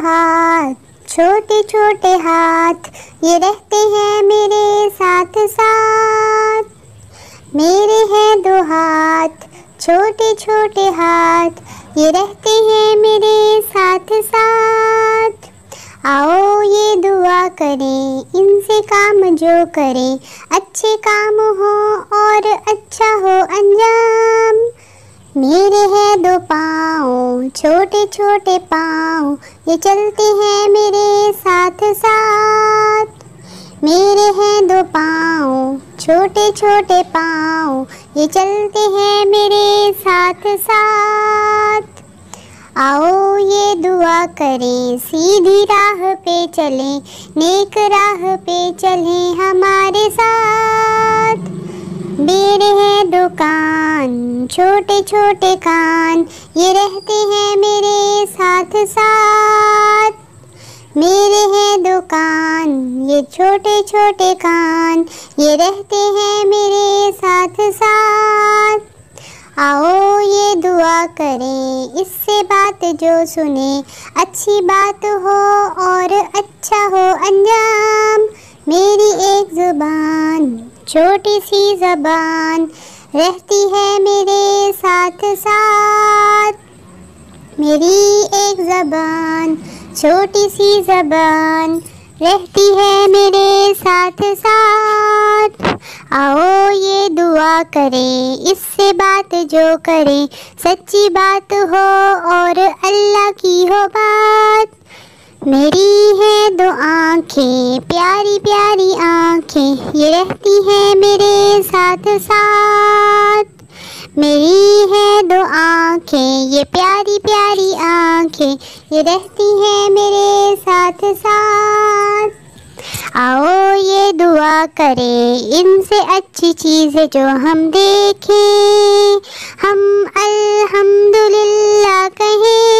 हाथ, छोटे छोटे हाथ, ये रहते हैं मेरे साथ साथ। मेरे हैं दो हाथ, छोटे छोटे हाथ, ये रहते हैं मेरे साथ साथ। आओ ये दुआ करें, इनसे काम जो करें, अच्छे काम हो और अच्छा हो अंजाम। मेरे हैं दो पाँव, छोटे छोटे पाँव, ये चलते हैं मेरे साथ साथ। मेरे हैं दो पाँव, छोटे छोटे पाँव, ये चलते हैं मेरे साथ साथ। आओ ये दुआ करें, सीधी राह पे चलें, नेक राह पे चलें हमारे साथ। मेरे हैं दो कान, छोटे छोटे कान, ये रहते हैं मेरे साथ साथ। मेरे हैं दो कान, ये छोटे छोटे कान, ये रहते हैं मेरे साथ साथ। आओ ये दुआ करें, इससे बात जो सुने, अच्छी बात हो और अच्छा हो अंजाम। मेरी एक ज़ुबान, छोटी सी ज़बान, रहती है मेरे साथ साथ। मेरी एक ज़बान, छोटी सी ज़बान, रहती है मेरे साथ साथ। आओ ये दुआ करें, इससे बात जो करें, सच्ची बात हो और अल्लाह की हो बात। मेरी है दो आँखें, प्यारी प्यारी आँखें, ये रहती हैं मेरे साथ साथ। मेरी है दो आँखें, ये प्यारी प्यारी आँखें, ये रहती हैं मेरे साथ साथ। आओ ये दुआ करें, इनसे अच्छी चीज़ें जो हम देखें, हम अल्हम्दुलिल्लाह कहें।